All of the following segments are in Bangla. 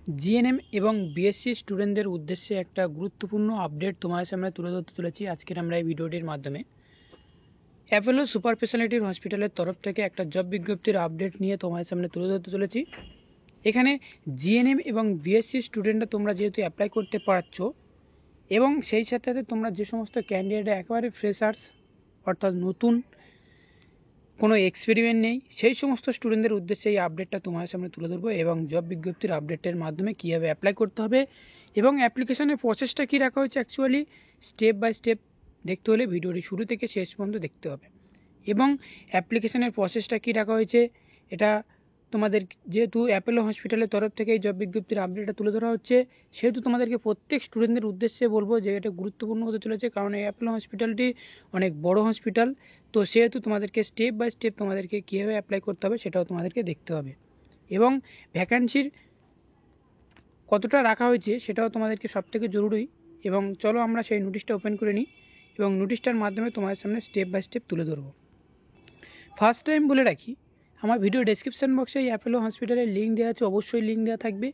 জিএনএম এবং বিএসসি স্টুডেন্টদের উদ্দেশ্যে একটা গুরুত্বপূর্ণ আপডেট তোমার সামনে তুলে ধরতে চলেছি আজকের আমরা এই ভিডিওটির মাধ্যমে। অ্যাপোলো সুপার স্পেশালিটি হসপিটালের তরফ থেকে একটা জব বিজ্ঞপ্তির আপডেট নিয়ে তোমার সামনে তুলে ধরতে চলেছি। এখানে জিএনএম এবং বিএসসি স্টুডেন্টরা তোমরা যেহেতু অ্যাপ্লাই করতে পারছো এবং সেই সাথে সাথে তোমরা যে সমস্ত ক্যান্ডিডেটরা একেবারে ফ্রেশার্স অর্থাৎ নতুন, কোনো এক্সপেরিমেন্ট নেই, সেই সমস্ত স্টুডেন্টদের উদ্দেশ্যে এই আপডেটটা তোমার সামনে তুলে ধরবো এবং জব বিজ্ঞপ্তির আপডেটের মাধ্যমে কীভাবে অ্যাপ্লাই করতে হবে এবং অ্যাপ্লিকেশনের প্রসেসটা কী রাখা হয়েছে অ্যাকচুয়ালি স্টেপ বাই স্টেপ দেখতে হলে ভিডিওটি শুরু থেকে শেষ পর্যন্ত দেখতে হবে। এবং অ্যাপ্লিকেশনের প্রসেসটা কী রাখা হয়েছে এটা তোমাদের, যেহেতু অ্যাপোলো হসপিটালের তরফ থেকে এই জব বিজ্ঞপ্তির আপডেটটা তুলে ধরা হচ্ছে সেহেতু তোমাদেরকে প্রত্যেক স্টুডেন্টদের উদ্দেশ্যে বলবো যে এটা গুরুত্বপূর্ণ হতে চলেছে, কারণ এই অ্যাপোলো হসপিটালটি অনেক বড় হসপিটাল। তো সেহেতু তোমাদেরকে স্টেপ বাই স্টেপ তোমাদেরকে কীভাবে অ্যাপ্লাই করতে হবে সেটাও তোমাদেরকে দেখতে হবে এবং ভ্যাকান্সির কতটা রাখা হয়েছে সেটাও তোমাদেরকে সবথেকে জরুরি। এবং চলো আমরা সেই নোটিশটা ওপেন করে নিই এবং নোটিশটার মাধ্যমে তোমাদের সামনে স্টেপ বাই স্টেপ তুলে ধরবো। ফার্স্ট টাইম বলে রাখি, আমার ভিডিও ডেসক্রিপশন বক্সে এই অ্যাপোলো হসপিটালের লিঙ্ক দেওয়া আছে, অবশ্যই লিঙ্ক দেওয়া থাকবে।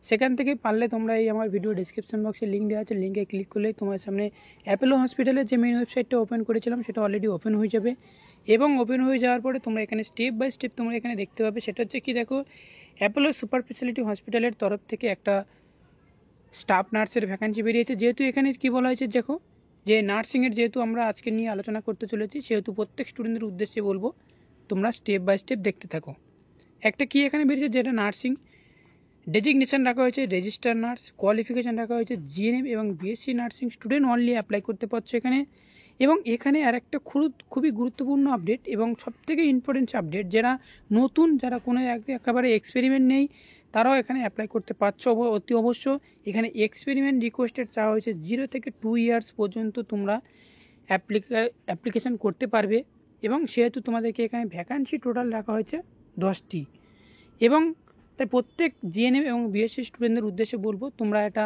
সেখান থেকে পারলে তোমরা এই আমার ভিডিও ডেসক্রিপশন বক্সে লিঙ্ক দেওয়া আছে, লিঙ্কে ক্লিক করলে তোমার সামনে অ্যাপোলো হসপিটালের যে মেন ওয়েবসাইটটা ওপেন করেছিলাম সেটা অলরেডি ওপেন হয়ে যাবে। এবং ওপেন হয়ে যাওয়ার পরে তোমরা এখানে স্টেপ বাই স্টেপ তোমরা এখানে দেখতে পাবে। সেটা হচ্ছে কি, দেখো অ্যাপোলো সুপার স্পেশালিটি হসপিটালের তরফ থেকে একটা স্টাফ নার্সের ভ্যাকান্সি বেরিয়েছে। যেহেতু এখানে কি বলা হয়েছে, দেখো যে নার্সিংয়ের যেহেতু আমরা আজকে নিয়ে আলোচনা করতে চলেছি সেহেতু প্রত্যেক স্টুডেন্টদের উদ্দেশ্যে বলবো তোমরা স্টেপ বাই স্টেপ দেখতে থাকো। একটা কি এখানে বেরিয়েছে, যেটা নার্সিং ডেজিগনেশন রাখা হয়েছে রেজিস্টার নার্স, কোয়ালিফিকেশান রাখা হয়েছে জিএনএম এবং BSc nursing student only apply করতে পারছো এখানে। এবং এখানে আর একটা খুবই গুরুত্বপূর্ণ আপডেট এবং সবথেকে ইম্পর্টেন্ট আপডেট, যারা নতুন, যারা কোনো একেবারে এক্সপেরিমেন্ট নেই তারাও এখানে অ্যাপ্লাই করতে পারছো অতি অবশ্য। এখানে এক্সপেরিমেন্ট রিকোয়েস্টেড চাওয়া হয়েছে 0 থেকে 2 ইয়ার্স পর্যন্ত তোমরা অ্যাপ্লিকেশান করতে পারবে এবং সেহেতু তোমাদেরকে এখানে ভ্যাকান্সি টোটাল রাখা হয়েছে 10টি। এবং তাই প্রত্যেক জিএনএম এবং বিএসসি স্টুডেন্টদের উদ্দেশ্যে বলবো তোমরা এটা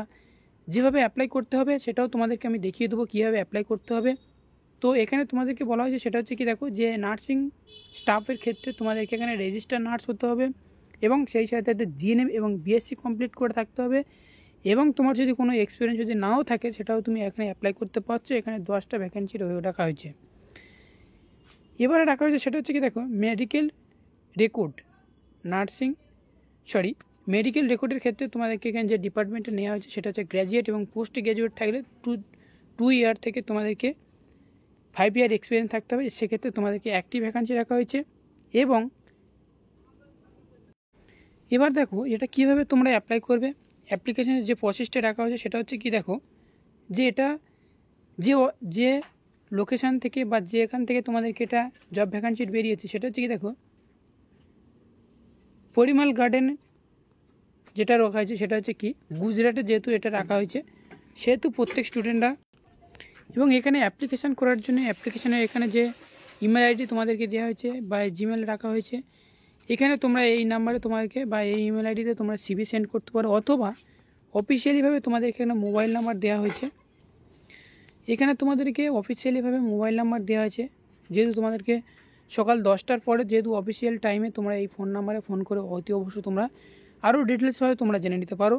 যেভাবে অ্যাপ্লাই করতে হবে সেটাও তোমাদেরকে আমি দেখিয়ে দেবো কীভাবে অ্যাপ্লাই করতে হবে। তো এখানে তোমাদেরকে বলা হয়েছে সেটা হচ্ছে কি, দেখো যে নার্সিং স্টাফের ক্ষেত্রে তোমাদেরকে এখানে রেজিস্টার নার্স হতে হবে এবং সেই সাথে জিএনএম এবং বিএসসি কমপ্লিট করে থাকতে হবে। এবং তোমার যদি কোনো এক্সপিরিয়েন্স যদি নাও থাকে সেটাও তুমি এখানে অ্যাপ্লাই করতে পারছো। এখানে 10টা ভ্যাকেন্সি রাখা হয়েছে। এবারে রাখা হয়েছে সেটা হচ্ছে কি, দেখো মেডিকেল রেকর্ড মেডিকেল রেকর্ডের ক্ষেত্রে তোমাদেরকে এখানে যে ডিপার্টমেন্টে নেওয়া হয়েছে সেটা হচ্ছে গ্র্যাজুয়েট এবং পোস্ট গ্র্যাজুয়েট থাকলে 2 ইয়ার থেকে তোমাদেরকে 5 ইয়ার এক্সপিরিয়েন্স থাকতে হবে। সেক্ষেত্রে তোমাদেরকে একটি ভ্যাকান্সি রাখা হয়েছে। এবং এবার দেখো এটা কীভাবে তোমরা অ্যাপ্লাই করবে। অ্যাপ্লিকেশনের যে প্রসেসটা রাখা হয়েছে সেটা হচ্ছে কি, দেখো যে এটা যে লোকেশান থেকে বা যেখান থেকে তোমাদেরকে এটা জব ভ্যাকান্সি বেরিয়েছে সেটা হচ্ছে কি, দেখো পরিমল গার্ডেন যেটা রাখা হয়েছে সেটা হচ্ছে কি গুজরাটে, যেহেতু এটা রাখা হয়েছে সেহেতু প্রত্যেক স্টুডেন্টরা। এবং এখানে অ্যাপ্লিকেশান করার জন্য অ্যাপ্লিকেশানের এখানে যে ইমেল আইডি তোমাদেরকে দেওয়া হয়েছে বা জিমেল রাখা হয়েছে, এখানে তোমরা এই নাম্বারে তোমাদেরকে বা এই ইমেল আইডিতে তোমরা সিভি সেন্ড করতে পারো, অথবা অফিসিয়ালিভাবে তোমাদের এখানে মোবাইল নাম্বার দেওয়া হয়েছে। এখানে তোমাদেরকে অফিসিয়ালিভাবে মোবাইল নাম্বার দেওয়া হয়েছে, যেহেতু তোমাদেরকে সকাল 10টার পরে যেহেতু অফিসিয়াল টাইমে তোমরা এই ফোন নাম্বারে ফোন করে অতি অবশ্যই তোমরা আরও ডিটেলসভাবে তোমরা জেনে নিতে পারো।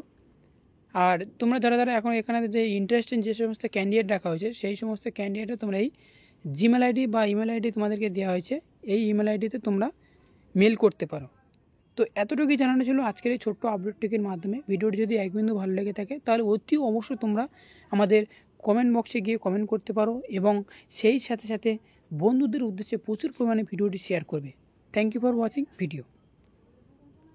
আর তোমরা যারা এখন এখানে যে ইন্টারেস্টিং যে সমস্ত ক্যান্ডিডেট রাখা হয়েছে সেই সমস্ত ক্যান্ডিডেটে তোমরা এই জিমেল আইডি বা ইমেল আইডি তোমাদেরকে দেওয়া হয়েছে, এই ইমেল আইডিতে তোমরা মেল করতে পারো। তো এতটুকুই জানানো ছিল আজকের এই ছোট্ট আপডেটটির মাধ্যমে। ভিডিওটি যদি এক বিন্দু ভালো লেগে থাকে তাহলে অতি অবশ্যই তোমরা আমাদের কমেন্ট বক্সে গিয়ে কমেন্ট করতে পারো এবং সেই সাথে সাথে বন্ধুদের উদ্দেশ্যে প্রচুর পরিমাণে ভিডিওটি শেয়ার করবে। Thank you for watching video.